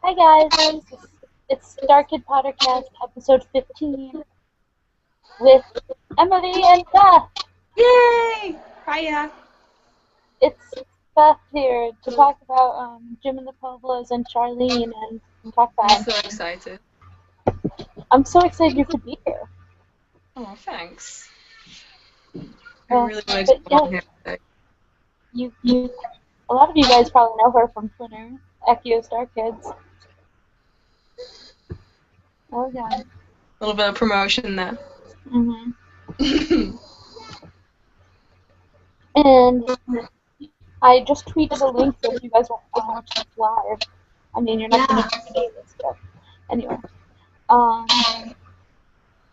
Hi guys, it's Starkid Podcast episode 15 with Emily and Beth. Yay! Hiya! It's Beth here to talk about Jim and the Pueblos and Charlene and talk I'm time. so excited. I'm so excited you could be here. Oh, thanks. I really wanted to But come yeah, on here today. a lot of you guys probably know her from Twitter, Ecchio Starkids. Oh yeah. A little bit of promotion there. Mhm. And I just tweeted a link so if you guys want to watch this live. I mean, you're not going to see this, but anyway. Um,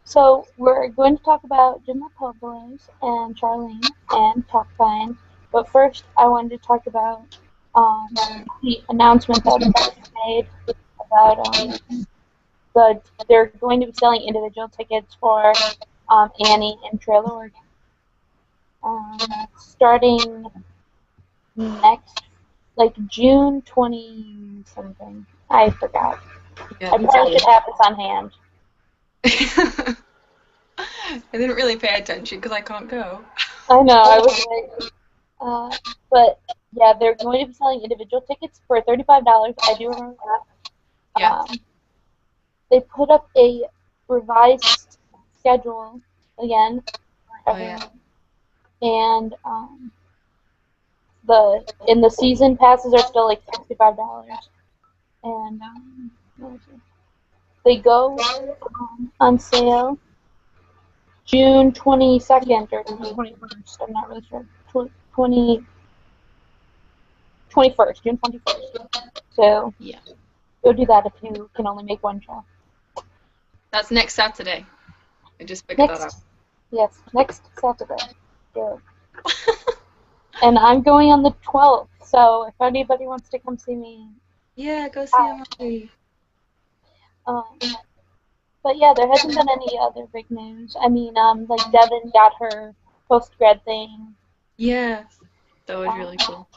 so we're going to talk about Jim Pueblos and Charlene and Talk Fine. But first, I wanted to talk about the announcement that Beth made about they're going to be selling individual tickets for Annie in Trailer Oregon, starting next, like June 20 something. I forgot. Yeah, I probably should have this on hand. I didn't really pay attention because I can't go. I know, I was like, but yeah, they're going to be selling individual tickets for $35. I do remember that. Yeah. They put up a revised schedule again for Oh, yeah. everyone, and the season passes are still like $65, and they go on sale June 22nd or June 21st. I'm not really sure. 20, 21st, June 21st. So Yeah. go do that if you can only make one show. That's next Saturday. I just figured that out. Yes, next Saturday. Good. And I'm going on the 12th, so if anybody wants to come see me. Yeah, go see Emily. Um, but yeah, there hasn't been any other big news. I mean, like Devin got her post-grad thing Yeah, that was really um, cool.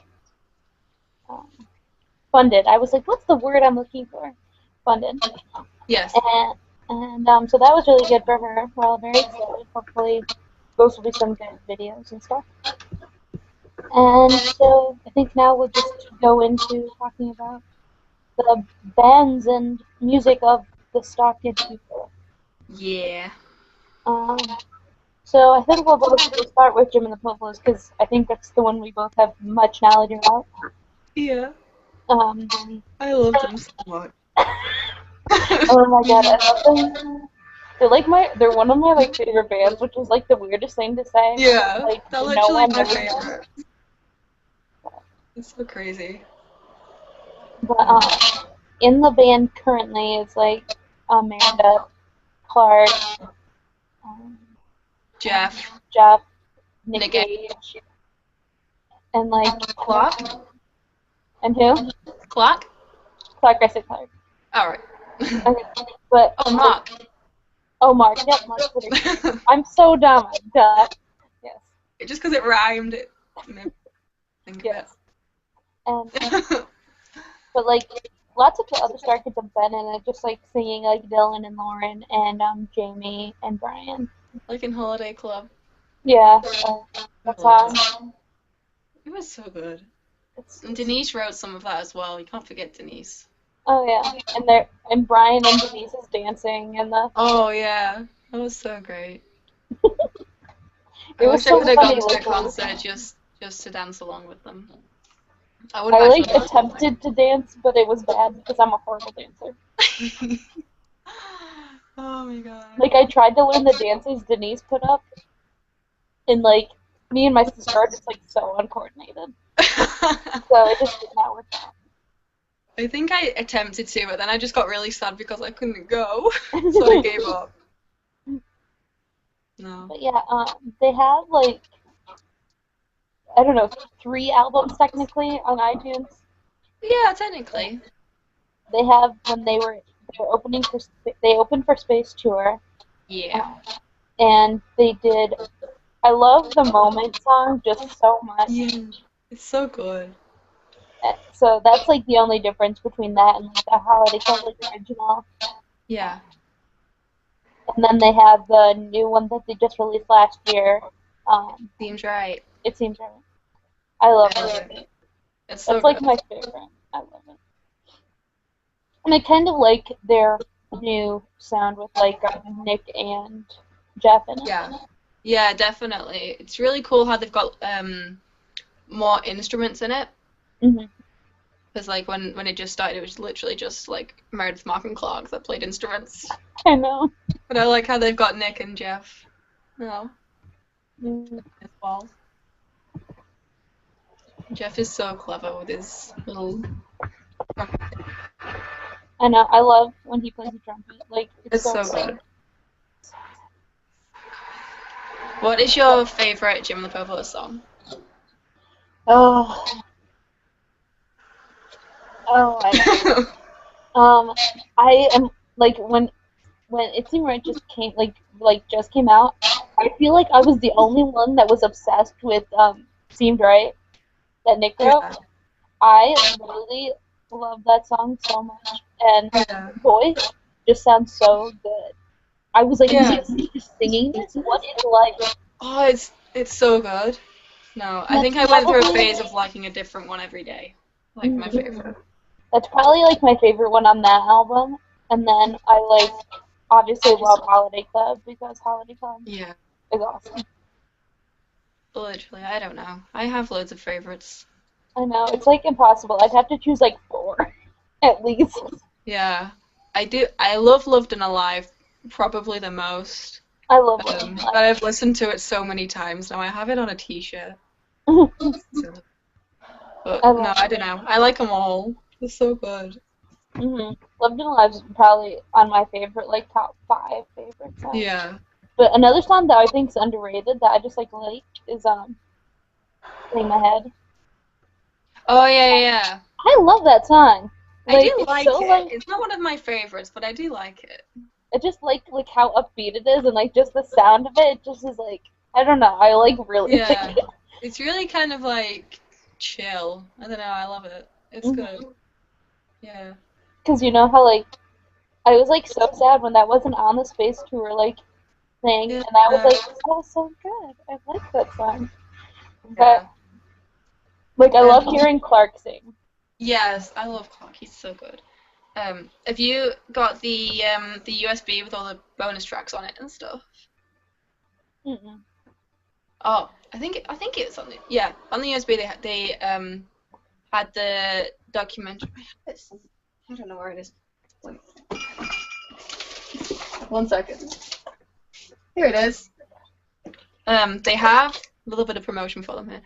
um, funded. I was like, what's the word I'm looking for? Funded. Yes. And so that was really good for her. We're all very excited. Hopefully, those will be some good videos and stuff. And so I think now we'll just go into talking about the bands and music of the Starkid people. Yeah. Um, so I think we'll both start with Jim and the Pueblos because I think that's the one we both have much knowledge about. Yeah. Um, I love them so much. oh my god, I love them. They're one of my like favorite bands, which is like the weirdest thing to say. Yeah, Like they're no literally one my knows them. favorite. It's so crazy. But in the band currently is like Amanda, Clark, um, Jeff. Jeff, Nick Nick. Gage, and like Clark? and who? Clark? Clark. I said Clark. Alright. Okay, but Oh, Mark. oh Mark. Yep, Mark. I'm so dumb. Duh. Yes. Just because it rhymed, it made me think Yes. of And it. but like lots of the other Star Kids have been in it, just like singing like Dylan and Lauren and Jamie and Brian. Like in Holiday Club. Yeah, I that's loved how. it. It was so good. It's, And Denise wrote some of that as well. You can't forget Denise. oh yeah, and Brian and Denise is dancing and the Oh, yeah. That was so great. it I was wish I so could have funny. gone to the Like concert just to dance along with them. I would I have like actually attempted to dance, but it was bad because I'm a horrible dancer. Oh my god. Like I tried to learn the dances Denise put up, and like me and my sister are just like so uncoordinated, so it just did not work out. I think I attempted to, but then I just got really sad because I couldn't go. So I gave up. No. But yeah, they have like I don't know 3 albums technically on iTunes. Yeah, technically. They have when they were opening for they opened for Space Tour, Yeah. and they did. I love the Moment song just so much. Yeah. It's so good. So that's like the only difference between that and like the Holiday Club like original. Yeah. And then they have the new one that they just released last year. Seems right. It seems right. I love I love it. it. It's so That's like good. my favorite. I love it. And I kind of like their new sound with like Nick and Jeff in it. Yeah. Yeah, definitely. It's really cool how they've got more instruments in it. Hmm. Because like when it just started, it was literally just like Meredith, Mark, and Clark that played instruments. I know. But I like how they've got Nick and Jeff. No, Mm. as well. Jeff is so clever with his little. I know. I love when he plays the trumpet. Like it's It's so so good. good. What is your favorite Jim and the Popo song? Oh, oh, I am like when It Seemed Right just just came out. I feel like I was the only one that was obsessed with Seemed Right that Nick wrote. Yeah. I literally love that song so much, and Yeah. his voice just sounds so good. I was like, Yeah. is he singing this? What is it like? Oh, it's so good. No, And I that's think I went through a probably phase of liking a different one every day. Like my mhm. favorite. That's probably like my favorite one on that album. And then I like obviously love Holiday Club because Holiday Club Yeah. is awesome. Literally, I don't know. I have loads of favorites. I know it's like impossible. I'd have to choose like four at least. Yeah. I do. I love Loved and Alive probably the most. I love Living But I've listened to it so many times now. I have it on a t-shirt. Life. But I no, love I don't know. I like them all. They're so good. Lived in Lives is probably on my favorite like top five favorite songs. Yeah. But another song that I think is underrated that I just like is Sing My Head. Oh yeah, yeah, yeah. I love that song. I Like do it's like so it. like It's not one of my favorites, but I do like it. it just like how upbeat it is and like just the sound of it just is like I don't know. I like really Yeah. like it. It's really kind of like chill. I don't know. I love it. It's good. Yeah. Because you know how like I was like so sad when that wasn't on the Space Tour like thing, Yeah. and I was like, that was so good. I like that song. But Yeah. like I love Um, hearing Clark sing. yes, I love Clark. He's so good. Have you got the USB with all the bonus tracks on it and stuff? Mm-mm. Oh, I think it's on the on the USB they had the documentary. I don't know where it is. Wait, 1 second. Here it is. They have a little bit of promotion for them here.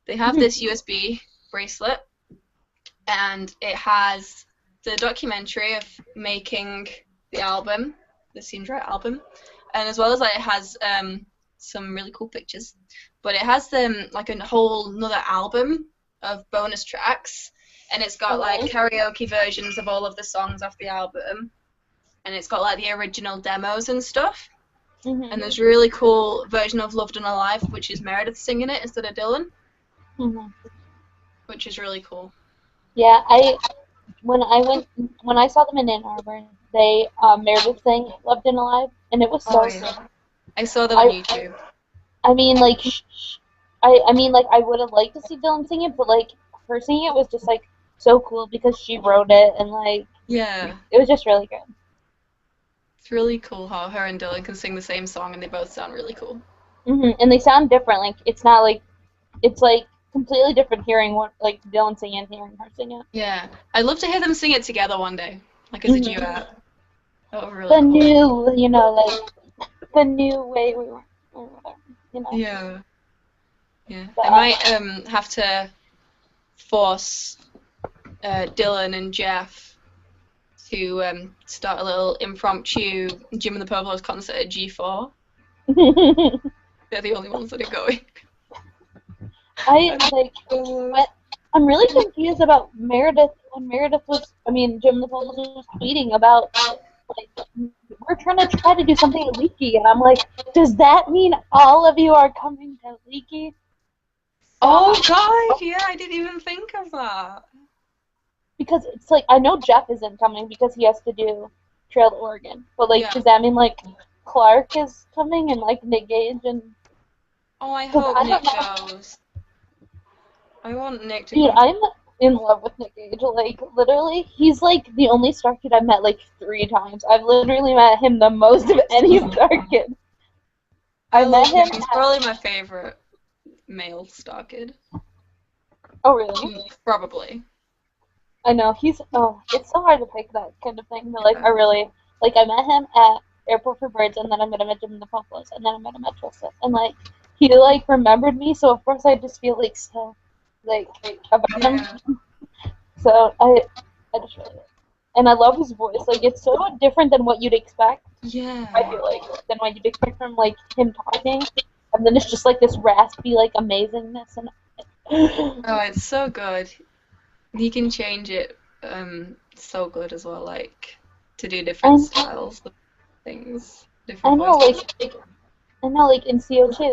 They have this USB bracelet, and it has the documentary of making the album, the Seems Right album, and as well as that, it has some really cool pictures. But it has like a whole another album of bonus tracks, and it's got like karaoke versions of all of the songs off the album, and it's got like the original demos and stuff. Mm-hmm. And there's a really cool version of Loved and Alive, which is Meredith singing it instead of Dylan, Mm-hmm. which is really cool. Yeah, when I saw them in Ann Arbor, they Meredith sang "Loved and Alive," and it was Oh so good. yeah, I saw that on I YouTube. I mean like I mean like I would have liked to see Dylan sing it, but like her singing it was just like so cool because she wrote it and like Yeah, it was just really good. it's really cool how her and Dylan can sing the same song and they both sound really cool. And they sound different. Like it's not like it's like completely different hearing what like Dylan sing and hearing her sing it. Yeah, I'd love to hear them sing it together one day, like as a duet. That would be really The cool. new, like the new way we were, or whatever. Yeah, yeah. But, I might have to force Dylan and Jeff to start a little impromptu Jim and the Purples concert at G4. They're the only ones that are going. I'm really confused about Meredith when Jim and the Purples was tweeting about like we're try to do something at Leaky, and I'm like, does that mean all of you are coming to Leaky? Oh God, yeah, I didn't even think of that. Because it's like, I know Jeff isn't coming because he has to do Trail to Oregon. But, like, Yeah. does that mean, like, Clark is coming and, like, Nick Gage and... Oh, I 'Cause hope I Nick don't know. goes. I want Nick to Dude, come. I'm in love with Nick Gage. Like, literally, he's, like, the only Starkid I've met, like, 3 times. I've literally met him the most of any Starkid. I met love him. him He's at... probably my favorite male Starkid. Oh, really? Probably. I know, he's... Oh, it's so hard to pick that kind of thing. But, like, Yeah. I really... Like, I met him at Airport for Birds, and then I met him at Jim in the Pumplos, and then I met him at Tristan. And, like, he, like, remembered me, so of course I just feel, like, so, like about him. Yeah. So, I just really... And I love his voice. Like, it's so different than what you'd expect. I Yeah. feel like, than what you'd expect from, like, him talking. And then it's just, like, this raspy, like, amazingness. And Oh, it's so good. He can change it so good as well, like to do different and styles of things, I different know, voices. like, in CO2,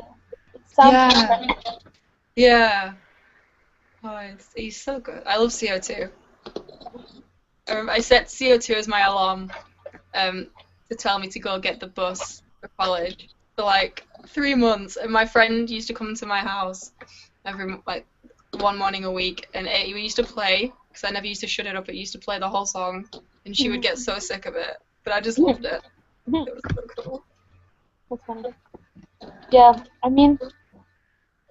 it sounds Yeah. different. Yeah. Oh, he's so good. I love CO2. I set CO2 as my alarm to tell me to go get the bus for college for like 3 months, and my friend used to come to my house every like one morning a week, and we used to play because I never used to shut it up. It used to play the whole song, and she would get so sick of it, but I just loved it. It was so cool. That's funny. Yeah, I mean,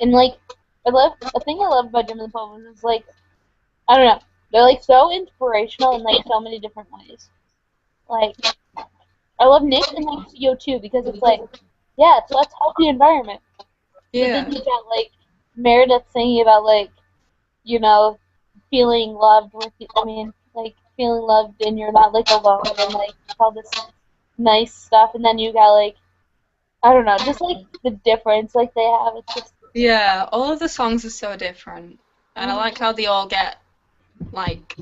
and, like, the thing I love about Jim and the Poems is, like, I don't know, they're, like, so inspirational in, like, so many different ways. Like, I love Nick and, like, CO2 because it's, like, yeah, it's let's help the environment. But then Yeah. you got, like, Meredith singing about, like, you know, feeling loved like, feeling loved and you're not, like, alone and, like, all this nice stuff. And then you got, like, I don't know, just, like, the difference, like, they have. It's just... Yeah, all of the songs are so different, and I like how they all get like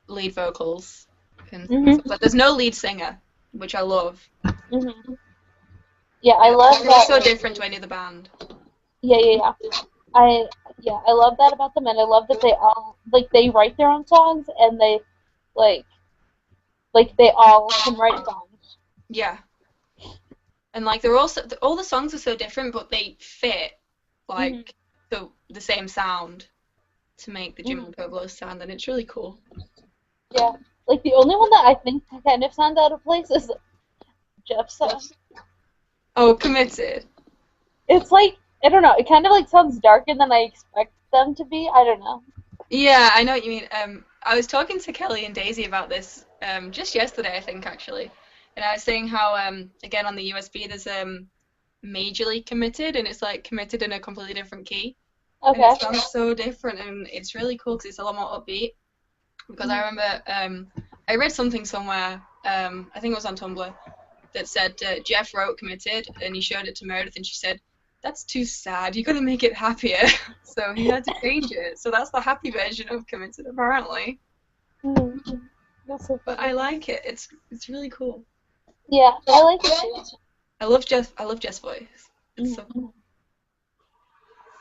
lead vocals and stuff. But there's no lead singer, which I love. Mm-hmm. Yeah, I love They're all that. so different to any other band. Yeah. I love that about them, and I love that they all, like, they write their own songs, and they, like, they all can write songs. Yeah, and like they're also all the songs are so different, but they fit like the same sound to make the Jim and Pueblo sound, and it's really cool. Yeah, like, the only one that I think kind of sounds out of place is Jeff's song. Oh, Committed. It's like, I don't know, it kind of, like, sounds darker than I expect them to be. I don't know. Yeah, I know what you mean. I was talking to Kelly and Daisy about this just yesterday, I think, actually. And I was saying how, again, on the USB, there's majorly committed, and it's like committed in a completely different key. Okay. And it sounds so different, and it's really cool because it's a lot more upbeat. Because I remember I read something somewhere, I think it was on Tumblr, that said Jeff wrote Committed, and he showed it to Meredith, and she said, "That's too sad. You gotta make it happier." So he had to change it. So that's the happy version of Committed, apparently. That's so But funny. I like it. It's really cool. Yeah, I like it too. I love Jeff's voice. It's so cool.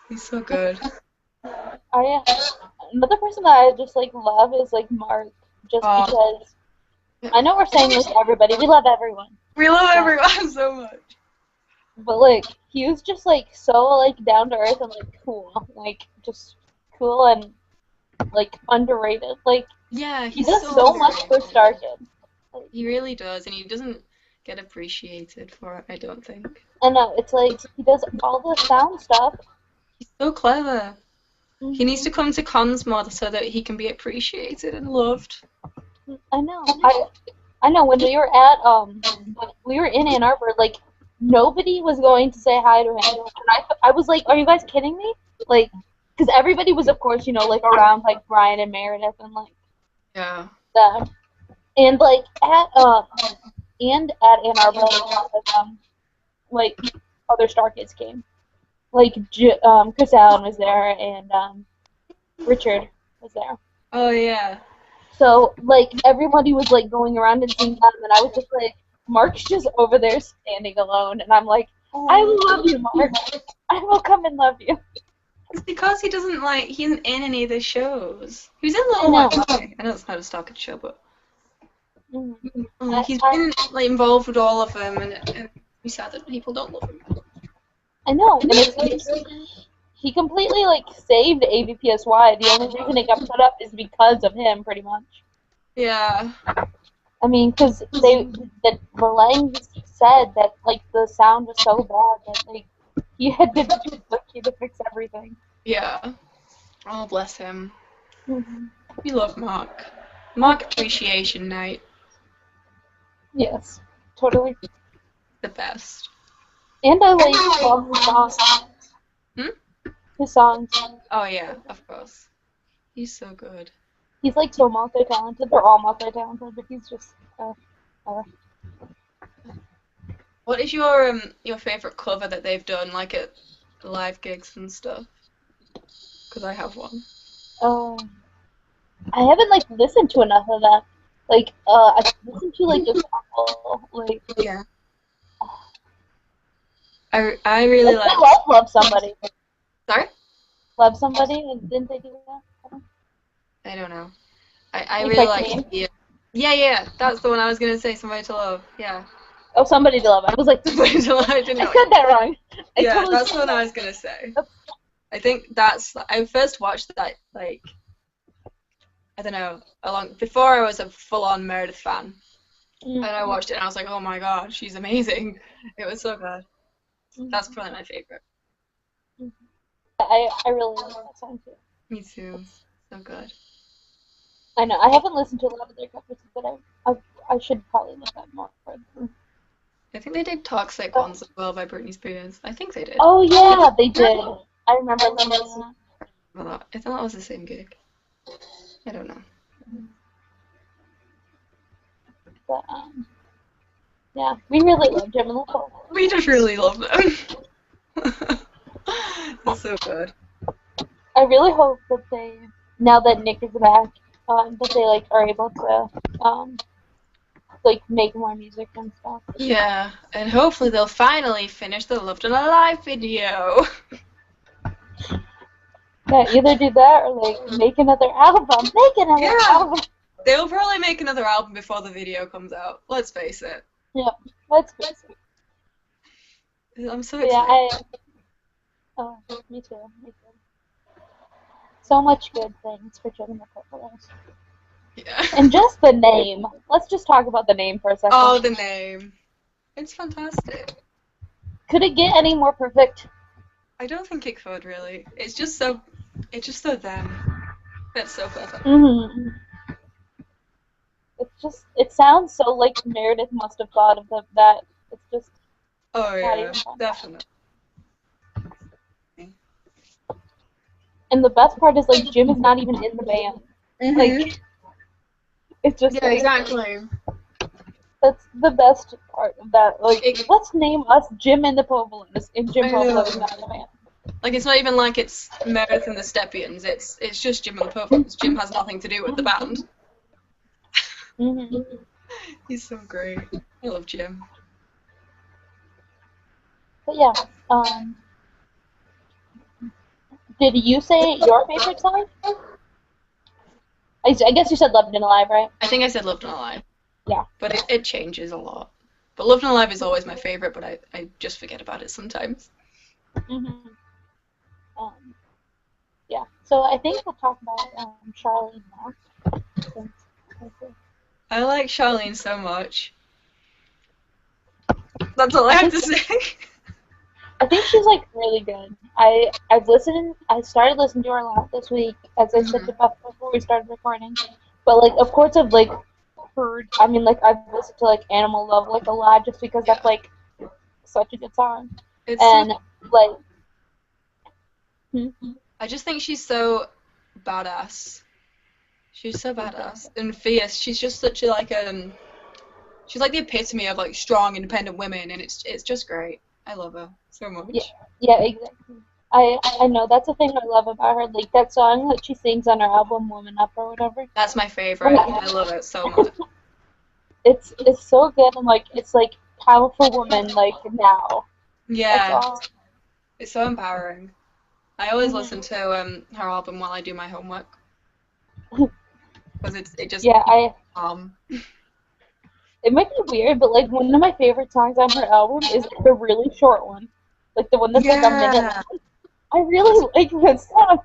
He's so good. Another person that I just, like, love is, like, Mark, just because I know we're saying, like, everybody, we love everyone. We love everyone so much. But, like, he was just, like, so, like, down to earth and, like, cool. Like, just cool and, like, underrated. Like, Yeah, he does so much for Starkid. Like, he really does, and he doesn't get appreciated for it, I don't think. I know, it's like, he does all the sound stuff. He's so clever. He needs to come to cons more so that he can be appreciated and loved. I know. I know, when we were in Ann Arbor, like, nobody was going to say hi to him. And I was like, are you guys kidding me? Like, because everybody was, of course, you know, like, around, like, Brian and Meredith and, like, Yeah. them. And, like, at Ann Arbor, like, other Star Kids came. Like, Chris Allen was there, and Richard was there. Oh, yeah. So, like, everybody was, like, going around and seeing them, and I was just like, Mark's just over there standing alone, and I'm like, I love you, Mark. I will come and love you. It's because he doesn't he isn't in any of the shows. He was in I Little know. White Lie. I know it's not a Starkid show, but Mhm. he's been involved with all of them, and it's sad that people don't love him. I know, and it's like he completely saved AVPSY. The only reason it got put up is because of him, pretty much. Yeah. I mean, because the Lang said that the sound was so bad that he had to he had to fix everything. Yeah. Oh, bless him. Mm-hmm. We love Mark. Mark Appreciation Night. Yes, totally. The best. And I love his songs. Hmm? His songs. Oh yeah, of course. He's so good. He's so multi-talented. They're all multi-talented, but he's just. What is your favorite cover that they've done, at live gigs and stuff? Because I have one. I haven't listened to enough of that. I've listened to a couple. Yeah. I really like. Love Somebody. Sorry? Love Somebody? Didn't they do that? I don't know. I really like. Yeah. That's the one I was gonna say. Somebody to Love. Yeah. Oh, Somebody to Love. I was like, Somebody to Love. I didn't know. I said that wrong. Yeah, totally that's the one I was gonna say. I think I first watched that I don't know, before I was a full-on Meredith fan. Mm-hmm. And I watched it and I was like, oh my god, she's amazing. It was so good. Mm-hmm. That's probably my favorite. Mm-hmm. I really like that song too. Me too. So good. I know. I haven't listened to a lot of their covers, but I should probably look at more for them. I think they did Toxic ones as well by Britney Spears. I think they did. Oh yeah, they did. I remember listening to that. Well, I thought that was the same gig. I don't know. But yeah, we really love Jim and the Pope. We just really love them. They're so good. I really hope that now that Nick is back, that they are able to make more music and stuff. Yeah, and hopefully they'll finally finish the Loved and Alive video. Yeah, either do that or make another album. Make another album. They'll probably make another album before the video comes out. Let's face it. Yeah, let's face it. I'm so excited. Yeah, me too. So much good things for Jim and the Purples. Yeah. And just the name. Let's just talk about the name for a second. Oh, the name. It's fantastic. Could it get any more perfect? I don't think it could, really. It's just so them. That's so perfect. Mm-hmm. It sounds so Meredith must have thought of that. It's just. Oh, yeah, definitely. And the best part is, Jim is not even in the band. Mm-hmm. It's just. Yeah, exactly. That's the best part of that. Let's name us Jim and the Povolos, and Jim Povolo is not in the band. It's not even it's Meredith and the Steppians. It's just Jim and the Povolos. Jim has nothing to do with the band. Mm-hmm. He's so great. I love Jim. But yeah, did you say your favorite song? I guess you said Loved and Alive, right? I think I said Loved and Alive. Yeah. But it changes a lot. But Loved and Alive is always my favorite, but I just forget about it sometimes. Mm-hmm. Yeah. So I think we'll talk about Charlene now. I like Charlene so much. That's all I have to say. I think she's really good. I started listening to her a lot this week, as I said to Beth before we started recording. But of course I've heard. I mean I've listened to Animal Love a lot just because that's such a good song. I just think she's so badass. She's so badass and fierce. She's just such a she's the epitome of strong, independent women, and it's just great. I love her so much. Yeah, exactly. I know that's the thing I love about her. That song that she sings on her album "Woman Up" or whatever. That's my favorite. I love it so much. It's so good and it's powerful woman now. Yeah. It's so empowering. I always listen to her album while I do my homework because it just Yeah, it might be weird, but like one of my favorite songs on her album is the really short one, like the one that's like a minute yeah. long. I really like that song.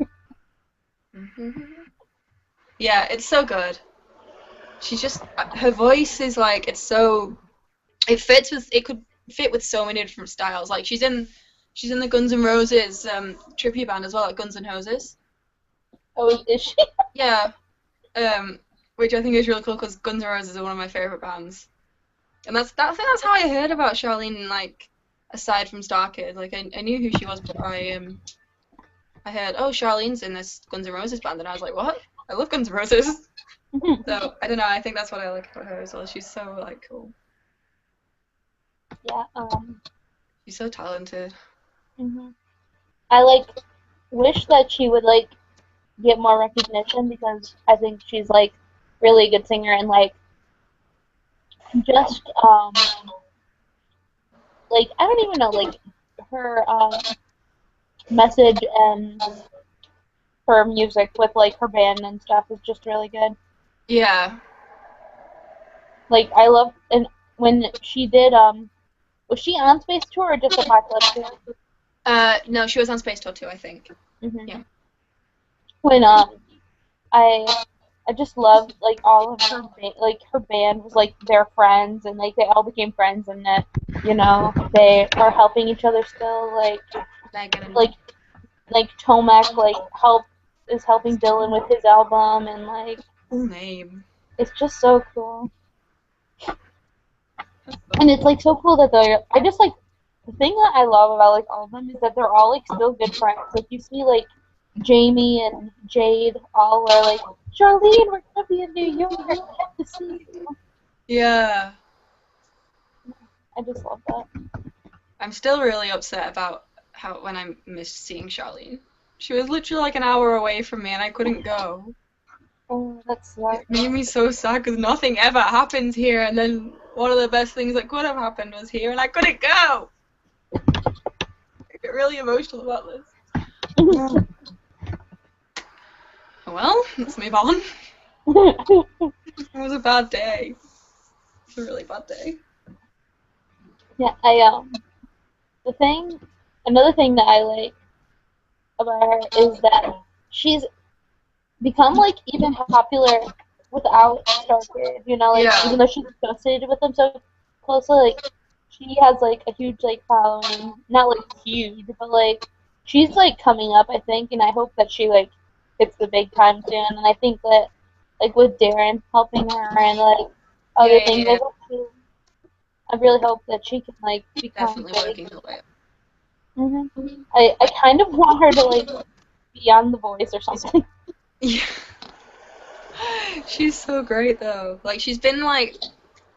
Yeah, it's so good. She's just her voice is like it could fit with so many different styles. Like she's in the Guns N' Roses tribute band as well, like Guns N' Roses. Oh, is she? Yeah, which I think is really cool because Guns N' Roses are one of my favorite bands. And I think that's how I heard about Charlene, like aside from Starkid. Like I knew who she was, but I heard, oh, Charlene's in this Guns N' Roses band, and I was like, what? I love Guns N' Roses. So I don't know. I think that's what I like about her as well. She's so like cool. Yeah. She's so talented. I like wish that she would like get more recognition because I think she's like really a good singer and just like I don't even know like her message and her music with like her band and stuff is just really good. Yeah. Like I love and when she did was she on Space Tour or just a Apocalypse Tour? No, she was on Space Tour too, I think. Hmm. Yeah. When I I just loved like all of like her band was like their friends and like they all became friends and that they are helping each other still Megan and like like Tomek like is helping Dylan with his album and like full name. it's just so cool and it's like so cool that I just like the thing that I love about like all of them is that they're all like still good friends. Like you see like Jamie and Jade all are like, Charlene, we're gonna be in New York. I have to see you. Yeah. I just love that. I'm still really upset about when I missed seeing Charlene. She was literally like an hour away from me and I couldn't go. Oh, that sucks. It made me so sad because nothing ever happens here, and then one of the best things that could have happened was here, and I couldn't go. I get really emotional about this. Well, let's move on. It was a bad day. It was a really bad day. Yeah, another thing that I like about her is that she's become like even popular without Starkid. Like Yeah, even though she's associated with them so closely, like she has like a huge like following. Not like huge, but like she's like coming up, I think, and I hope that she like hits the big time soon. And I think that like with Darren helping her and like other things, yeah. I really hope that she can like become Definitely big. working her way up. I kind of want her to like be on The Voice or something. Yeah. She's so great though. Like she's been like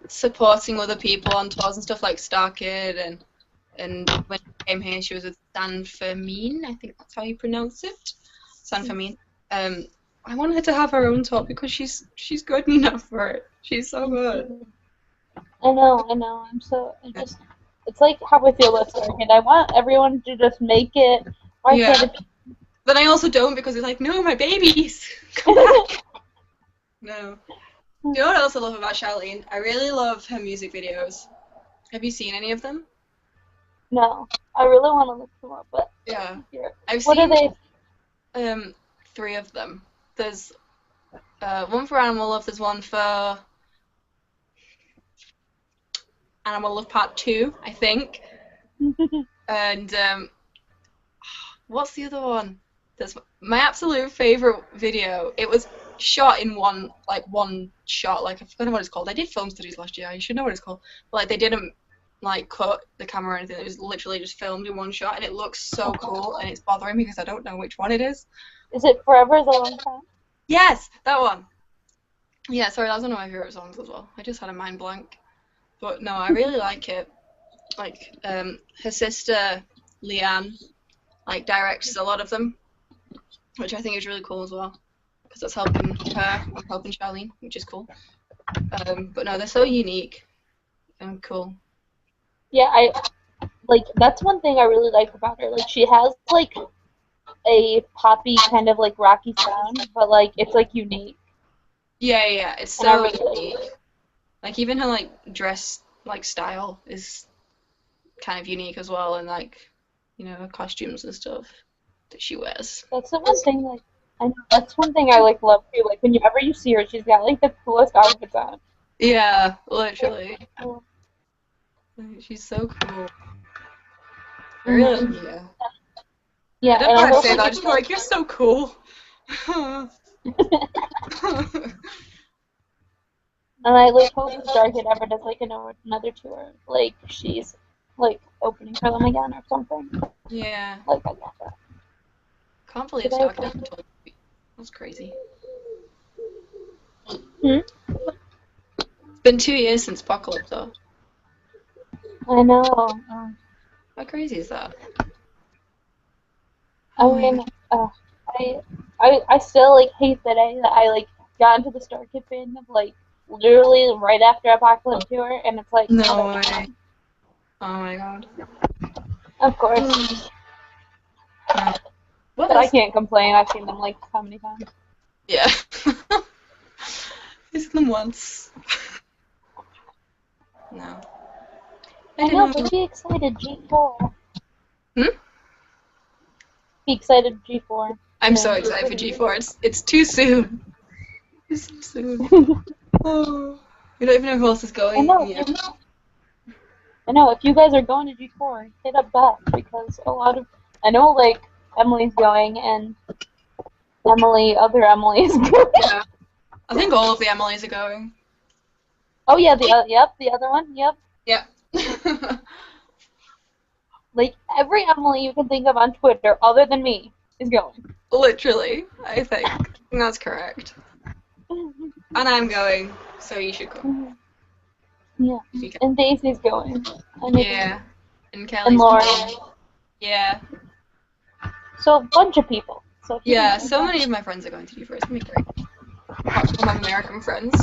supporting other people on tours and stuff like Starkid and when she came here she was with San Fermin, I think that's how you pronounce it. San Fermin. I want her to have her own tour because she's good enough for it. She's so good. I know. It's like how I feel about Starkid. I want everyone to just make it. Why Yeah. can't it But I also don't because it's like, no, my babies! Come back! No. Do you know what else I love about Charlene? I really love her music videos. Have you seen any of them? No, I really want to look them up, but Yeah. here. I've What are seen they? 3 of them. There's one for Animal Love, there's one for Animal Love Part 2, I think. And what's the other one? There's my absolute favorite video. It was shot in one shot. Like I forgot what it's called. I did film studies last year. I should know what it's called. But like they didn't like cut the camera or anything. It was literally just filmed in one shot, and it looks so cool. And it's bothering me because I don't know which one it is. Is it Forever is a Long Time? Yes, that one. Yeah, sorry, that was one of my favorite songs as well. I just had a mind blank. But no, I really like it. Like her sister Leanne like directs a lot of them, which I think is really cool as well, because that's helping her and helping Charlene, which is cool. But no, they're so unique and cool. Yeah, I like that's one thing I really like about her. Like she has like a poppy kind of like rocky sound, but like it's like unique. Yeah, it's And I so really like unique. it. Like even her like dress like style is kind of unique as well, and like her costumes and stuff that she wears. That's the one thing like I know that's one thing I like love too. Like whenever you see her, she's got like the coolest outfits on. Yeah, literally. Oh, She's so cool. mhm. Really? Yeah. I Yeah, don't and know I how to hope say we that. I get just feel like you're so cool. and I like hope if Starkid ever does like another tour, like she's like opening for them again or something. Yeah. Like I love that. Can't believe Did I Starkid open? hasn't told me. That's crazy. Hmm? It's been 2 years since Apocalypse, though. I know. How crazy is that? I Oh my mean, god. uh, I, I still like hate that I like got into the Starkid fandom like literally right after Apocalypse Tour, and it's like No another way. one. Oh my god. Of course, No. What but I is? can't complain. I've seen them like how many times? Yeah. I've seen them once. No. I I know, didn't but know. be excited, G4. Hmm? Be excited, G4. I'm so Soon. excited for G4. It's too soon. It's too soon. Oh. We don't even know who else is I going know. yet. I know. If you guys are going to G4, hit up Beth because a lot of I know like Emily's going and other Emily is going. Yeah. I think all of the Emilys are going. Oh yeah, the other one, yep. Yeah. Like every Emily you can think of on Twitter, other than me, is going. Literally, I think. That's correct. And I'm going, so you should go. Yeah, If you can. and Daisy's going. And Yeah. And and Kelly's Laura. going. Yeah. So a bunch of people. So if you Yeah, can so many of my friends are going to D4. It's gonna be great. Apart from my American friends.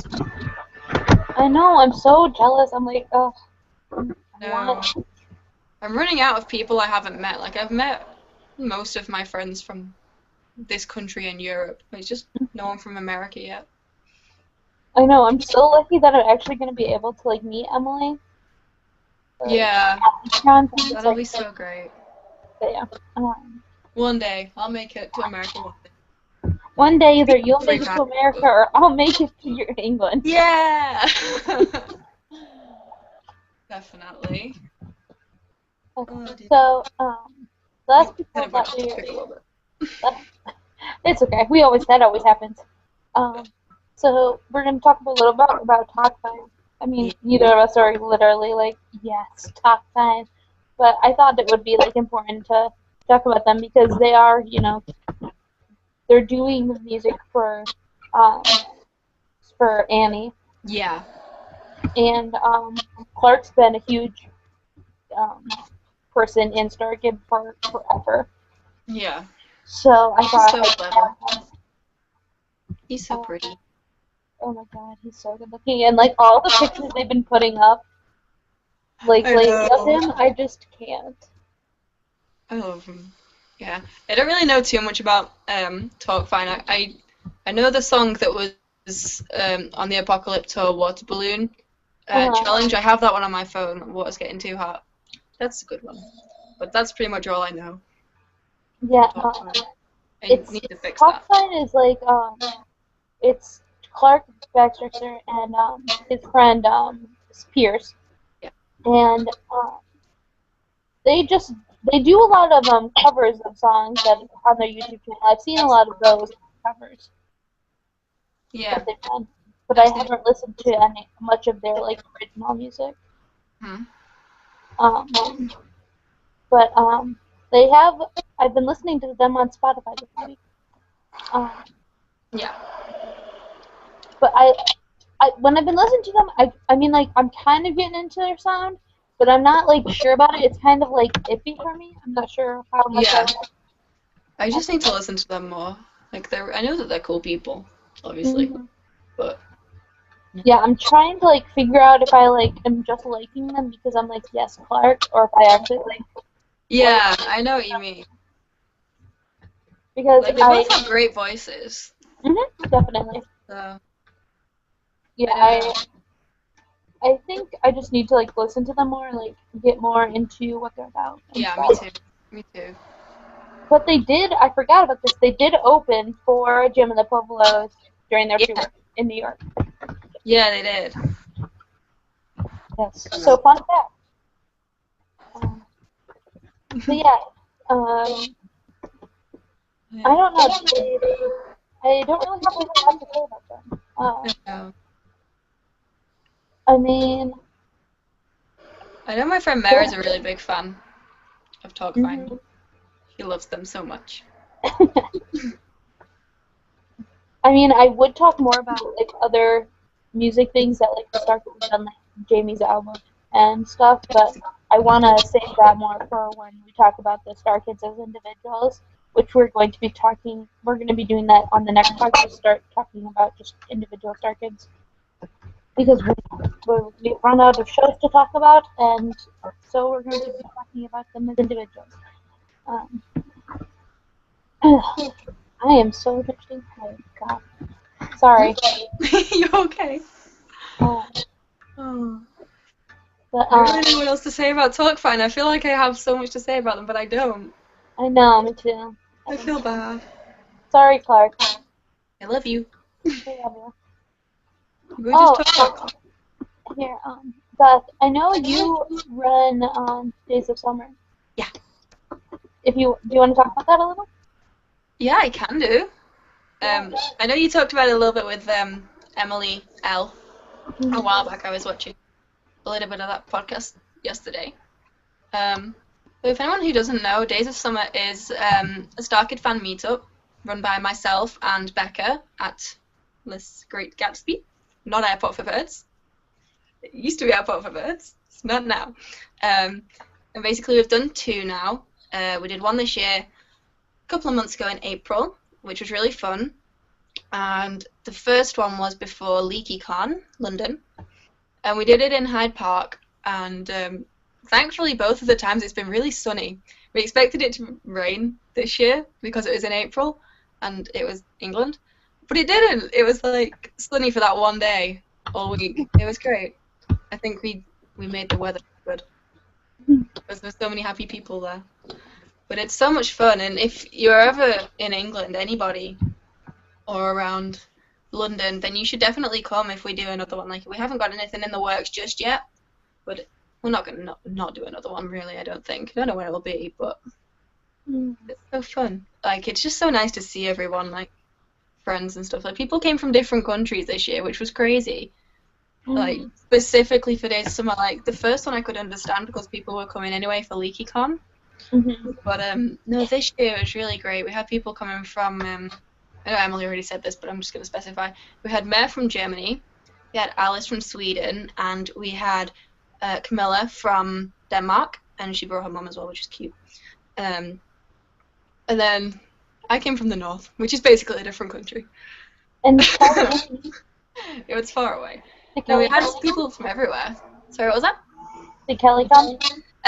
I know, I'm so jealous. I'm like, oh, I No. want. I'm running out of people I haven't met. Like, I've met most of my friends from this country and Europe. There's just no one from America yet. I know, I'm so lucky that I'm actually gonna be able to like meet Emily. Yeah, Con, it's that'll like, be so great. yeah. One day, I'll make it to America one day. One day either you'll Free make it time. to America or I'll make it to England. Yeah! Definitely. Okay. Oh, dear. So, the last Kind people of went that off we topic a little bit. it's okay. That always happens. So we're gonna talk a little bit about top five. I mean, Yeah. neither of us are literally like, yes, top five, but I thought it would be like important to talk about them because they are, they're doing the music um, for Annie, Yeah. and Clark's been a huge um, person in Starkid for forever. Yeah. So I He's so thought, clever. He's so uh, pretty. oh my god, he's so good looking, and like all the pictures they've been putting up, like I lately of know. him, I just can't. I love him. Yeah. I don't really know too much about Talk Fine. I know the song that was on the Apocalypse Tour, Water Balloon Uh, Challenge. I have that one on my phone. Water's Getting Too Hot. That's a good one. But that's pretty much all I know. yeah, Talk Fine. I it's need to fix Top that. Sign is like it's Clark Baxter and his friend Pierce, Yeah. and they just they do a lot of covers of songs that on their YouTube channel. I've seen a lot of those covers Yeah. that they've done, but I I've seen. haven't listened to any much of their like original music. Hmm. Um, but they have. I've been listening to them on Spotify this week. Um, Yeah. but when I've been listening to them, I mean like I'm kind of getting into their sound, but I'm not like sure about it. It's kind of like iffy for me. I'm not sure how much Yeah. I just need to listen to them more. Like I know that they're cool people, obviously, Mhm. but Yeah, I'm trying to like figure out if I like am just liking them because I'm like yes Clark, or if I actually like. yeah, I know what you mean. because Like, they both have great voices. Definitely. So, Yeah, I think I just need to like listen to them more, like get more into what they're about and yeah, stuff. me too. But they did, I forgot about this, they did open for Jim and the Pueblos during their tour in New York. Yeah, they did. Yes. So fun fact. But yeah, I don't know. I don't really have a lot to say about them. I mean, I know my friend Mare is a really big fan of Talk Fine. She loves them so much. I mean, I would talk more about like other music things that like the Starkid has done, like Jamie's album and stuff, but I want to save that more for when we talk about the Starkids as individuals, which we're going to be talking. We're going to be doing that on the next podcast. Start talking about just individual Starkids because we've run out of shows to talk about, and so we're going to be talking about them as individuals. I am so thirsty. Oh God. Sorry. You're okay. Oh. But, I don't really know what else to say about Talk Fine. I feel like I have so much to say about them, but I don't. I know, me too. I feel bad. Sorry, Clark. I love you. I love you. We just talk. Here, Beth, I know you run Days of Summer. Yeah. Do you want to talk about that a little? Yeah, I can do. I know you talked about it a little bit with Emily L. A while back. I was watching a little bit of that podcast yesterday. But if anyone who doesn't know, Days of Summer is a Starkid fan meetup run by myself and Becca at this Great Gatsby, not Airport for Birds. It used to be Airport for Birds. It's not now. And basically, we've done 2 now. We did 1 this year, a couple of months ago in April, which was really fun. And the first one was before LeakyCon, London. And we did it in Hyde Park. And thankfully, both of the times it's been really sunny. We expected it to rain this year because it was in April and it was England. But it didn't. It was like sunny for that one day all week. It was great. I think we made the weather good because there's so many happy people there. But it's so much fun, and if you're ever in England, anybody, or around London, then you should definitely come if we do another one. Like, we haven't got anything in the works just yet, but we're not going to not do another one, really, I don't think. I don't know when it will be, but it's so fun. Like, it's just so nice to see everyone, like, friends and stuff. Like, people came from different countries this year, which was crazy. Like, specifically for Days of Summer, like, the first one I could understand because people were coming anyway for LeakyCon. But, no, this year it was really great. We had people coming from, I know Emily already said this, but I'm just going to specify. We had Mare from Germany, we had Alice from Sweden, and we had Camilla from Denmark, and she brought her mum as well, which is cute. And then I came from the north, which is basically a different country. And it was far away. No, we had people from everywhere. Sorry, what was that? Did Kelly come?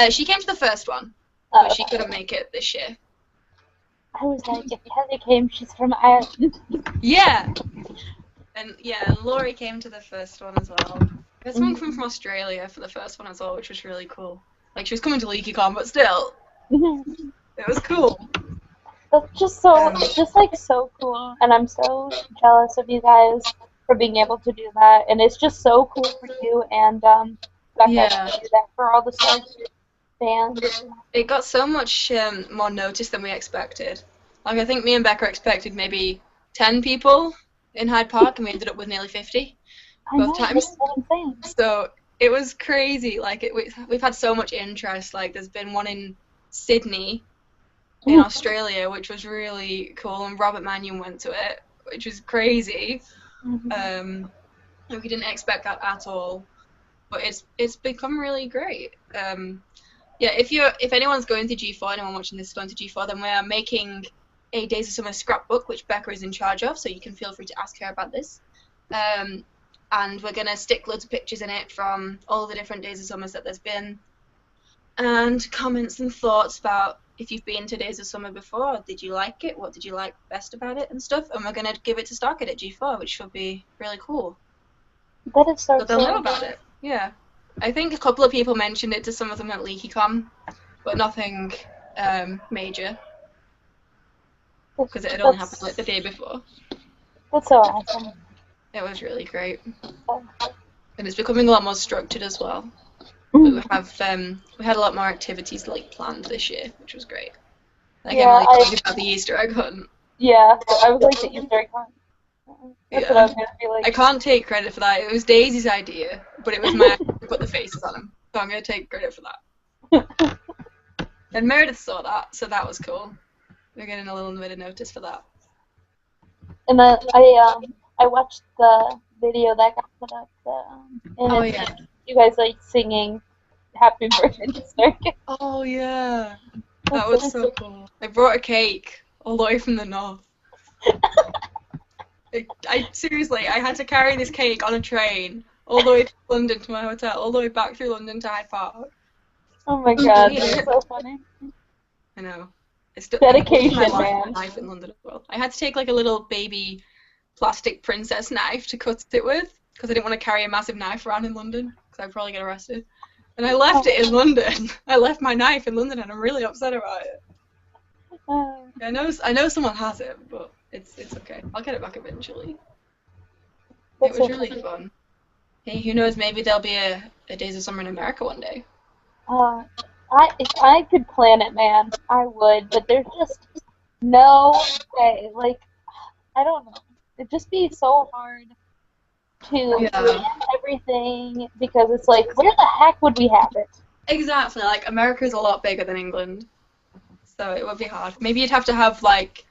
She came to the first one, but she couldn't make it this year. I was like, if Kelly came, she's from Ireland. Yeah. And yeah, Laurie came to the first one as well. There's someone from Australia for the first one as well, which was really cool. Like, she was coming to LeakyCon, but still, it was cool. That's just so cool, and I'm so jealous of you guys for being able to do that, and it's just so cool for you and Becca to do that for all the Starkid fans. It got so much more notice than we expected. Like, I think me and Becca expected maybe 10 people in Hyde Park, and we ended up with nearly 50 both times. So it was crazy. Like, we've had so much interest. Like, there's been one in Sydney in Australia, which was really cool, and Robert Mannion went to it, which was crazy. We didn't expect that at all, but it's become really great. Yeah, if anyone's going to G4, anyone watching this is going to G4, then we are making a Days of Summer scrapbook, which Becca is in charge of, so you can feel free to ask her about this. And we're going to stick loads of pictures in it from all the different Days of Summers that there's been, and comments and thoughts about if you've been to Days of Summer before, did you like it? What did you like best about it and stuff? And we're going to give it to Starkid at G4, which should be really cool. That is so But they'll know cool. about it. Yeah. I think a couple of people mentioned it to some of them at LeakyCon, but nothing major. Because it had only happened like the day before. That's so awesome. It was really great. Oh. And it's becoming a lot more structured as well. We had a lot more activities like planned this year, which was great. Like Emily talking about the Easter egg hunt. Yeah, I was like the Easter egg hunt. That's what I was gonna be like. I can't take credit for that. It was Daisy's idea, but it was my idea to put the faces on them. So I'm gonna take credit for that. And Meredith saw that, so that was cool. We're getting a little bit of notice for that. And I watched the video that got put up. And you guys like singing "Happy Birthday" to Starkid. Oh yeah, that was so cool. I brought a cake all the way from the north. I seriously, I had to carry this cake on a train all the way to London to my hotel, all the way back through London to Hyde Park. Oh my god, that's so funny. I know. It's dedication, man. Knife in London as well. I had to take like a little baby plastic princess knife to cut it with because I didn't want to carry a massive knife around in London because I'd probably get arrested. And I left it in London. I left my knife in London, and I'm really upset about it. I know someone has it, but it's okay. I'll get it back eventually. It was really fun. Hey, who knows? Maybe there'll be a Days of Summer in America one day. If I could plan it, man, I would. But there's just no way. Like, I don't know. It'd just be so hard to plan everything because it's like, where the heck would we have it? Exactly. Like, America's a lot bigger than England, so it would be hard. Maybe you'd have to have like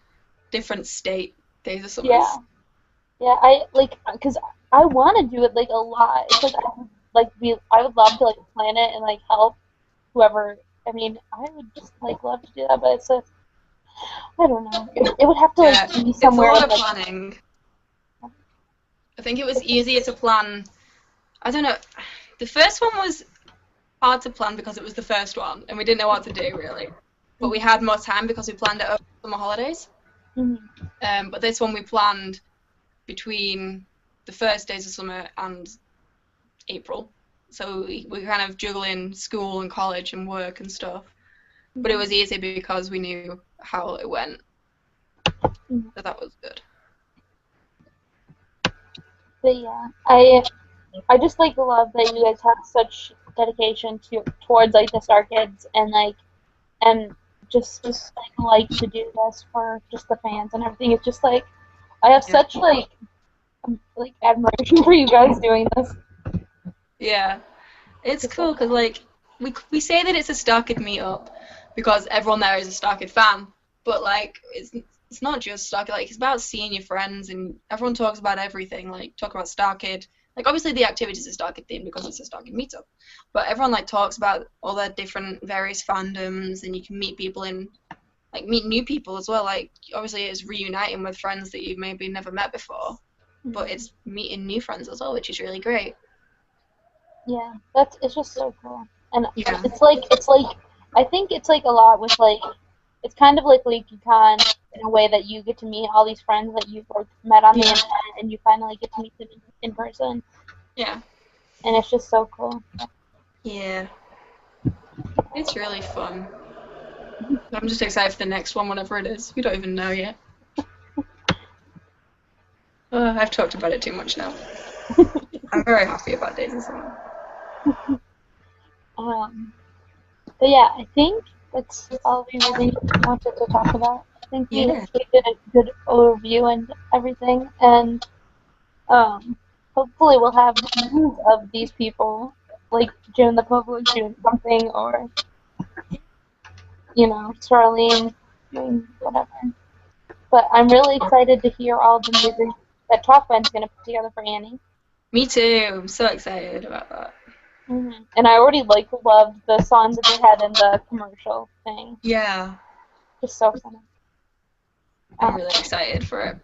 different state Days of Summer. Yeah. Because I want to do it like a lot. It's like I would love to like plan it and like help whoever. I mean, I would just like love to do that, but it's just I don't know. It would have to like be somewhere. It's a lot of planning. I think it was easier to plan. I don't know. The first one was hard to plan because it was the first one, and we didn't know what to do really. But we had more time because we planned it over summer holidays. Mm-hmm. But this one we planned between the first Days of Summer and April. So we were kind of juggling school and college and work and stuff. But it was easy because we knew how it went. So that was good. But yeah, I just like love that you guys have such dedication towards like the Starkids and just like to do this for just the fans and everything. It's just like I have such like admiration for you guys doing this. Yeah, it's cool because like we say that it's a Starkid meetup because everyone there is a Starkid fan, but like it's not just Starkid. Like it's about seeing your friends and everyone talks about everything. Like talk about Starkid. Like obviously the activities are Starkid themed because it's a Starkid meetup, but everyone like talks about all their different various fandoms and you can meet people and like meet new people as well. Like obviously it's reuniting with friends that you've maybe never met before, but it's meeting new friends as well, which is really great. Yeah, it's just so cool, and it's like I think it's like a lot with like it's kind of like LeakyCon in a way that you get to meet all these friends that you've met on the internet and you finally get to meet them in person. Yeah. And it's just so cool. Yeah. It's really fun. I'm just excited for the next one, whatever it is. We don't even know yet. I've talked about it too much now. I'm very happy about Days of Summer. But yeah, I think that's all we really wanted to talk about. I think we did a good overview and everything, and hopefully we'll have news of these people, like June the Public doing something, or Charlene doing whatever. But I'm really excited to hear all the music that Talk Band's gonna put together for Annie. Me too. I'm so excited about that. Mm-hmm. And I already loved the songs that they had in the commercial thing. Yeah. Just so funny. I'm really excited for it.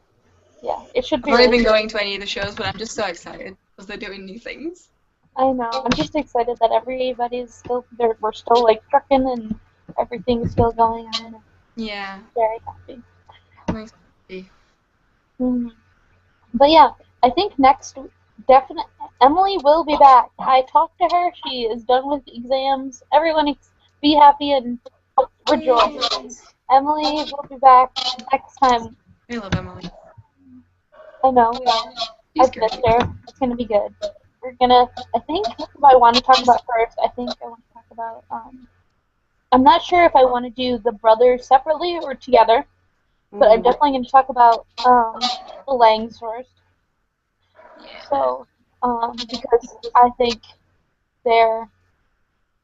Yeah, it should be. I've already been going to any of the shows, but I'm just so excited because they're doing new things. I know. I'm just excited that we're still like trucking and everything is still going on. I'm Yeah. very happy. Nice. Mhm. But yeah, I think next definite Emily will be back. I talked to her. She is done with exams. Everyone be happy and rejoice. Emily will be back next time. I love Emily. I know we are. She's I've great. missed her. It's gonna be good. We're gonna. I think what I want to talk about first. I think I want to talk about. I'm not sure if I want to do the brothers separately or together, but I'm Ooh. definitely going to talk about the Langs first. Yeah. So, because I think they're,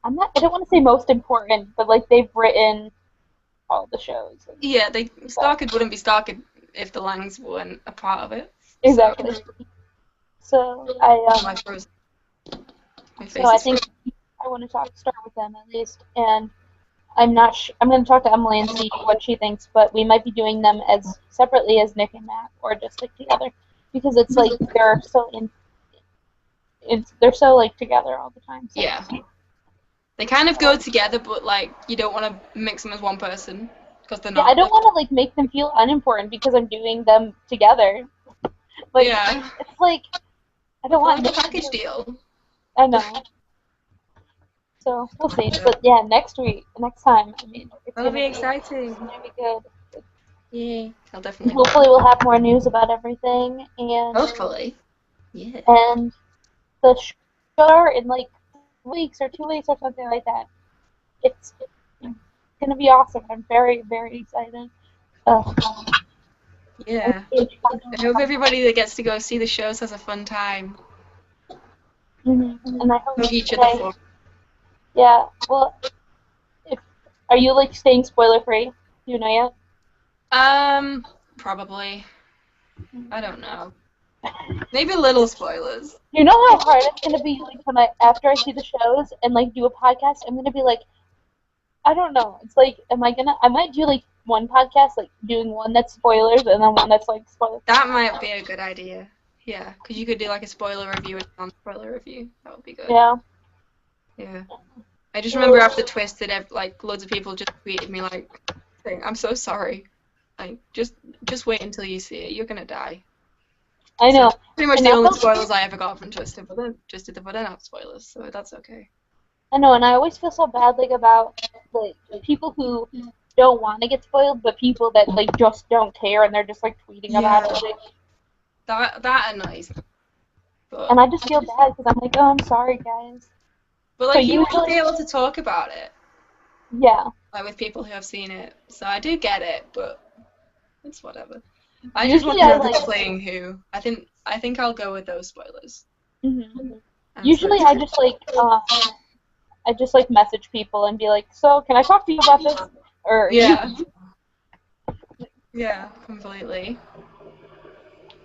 I don't want to say most important, but like they've written all the shows and Yeah, stuff. Starkid wouldn't be Starkid if the Langs weren't a part of it. So Exactly. So my frozen. My so face I is think frozen. I want to start with them at least, and I'm not. I'm going to talk to Emily and see what she thinks, but we might be doing them as separately as Nick and Matt, or just like together, because it's like they're so they're so like together all the time. So Yeah. They kind of go together, but like you don't want to mix them as one person because they're yeah, I not. don't want to like make them feel unimportant because I'm doing them together. Like Yeah. it's like I don't I want like a Nick to package feel. deal. I know. So we'll see. But yeah, next time, I mean, That'll be it's exciting. gonna be good. Yeah. I'll definitely watch. Hopefully, we'll have more news about everything, Hopefully. Yeah. and the show in like weeks or 2 weeks or something like that. It's gonna be awesome. I'm very very excited. I'm Yeah. really I hope everybody that gets to go see the shows has a fun time. And I hope Hug each other today, for. yeah. Well, if are you like staying spoiler free? Do you know yet? Probably. I don't know. Maybe little spoilers. You know how hard it's gonna be like when after I see the shows and like do a podcast, I'm gonna be like, I don't know. It's like, I might do like one podcast, like doing one that's spoilers and then one that's like spoilers. That might be a good idea. Yeah, because you could do like a spoiler review and a non-spoiler review. That would be good. Yeah. Yeah. I just remember after Twist that like loads of people just tweeted me like saying, "I'm so sorry. Like just wait until you see it. You're gonna die." I So know. that's pretty much And the I only felt, spoilers I ever got from Twisted, but they're not spoilers, so that's okay. I know, and I always feel so bad like about like people who don't want to get spoiled, but people that like just don't care and they're just like tweeting about Yeah, it. Like, that annoys me. and But I just feel bad because I'm like, oh, I'm sorry, guys. So like you want to be usually, able to talk about it, yeah, like with people who have seen it. So I do get it, but it's whatever. I just want usually to I know who's like, playing who. I think I'll go with those spoilers. hmm And so usually I just like message people and be like, so can I talk to you about this? Or you, yeah, yeah, completely.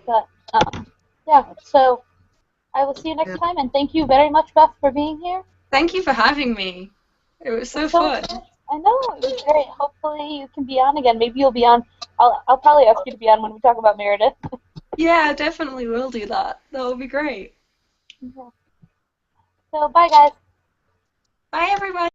but yeah. So I will see you next Yeah. time, and thank you very much, Beth, for being here. Thank you for having me. It was so It's so fun. I know it was great. Hopefully you can be on again. Maybe you'll be on. I'll probably ask you to be on when we talk about Meredith. Yeah, I definitely will do that. That will be great. So bye, guys. Bye, everybody.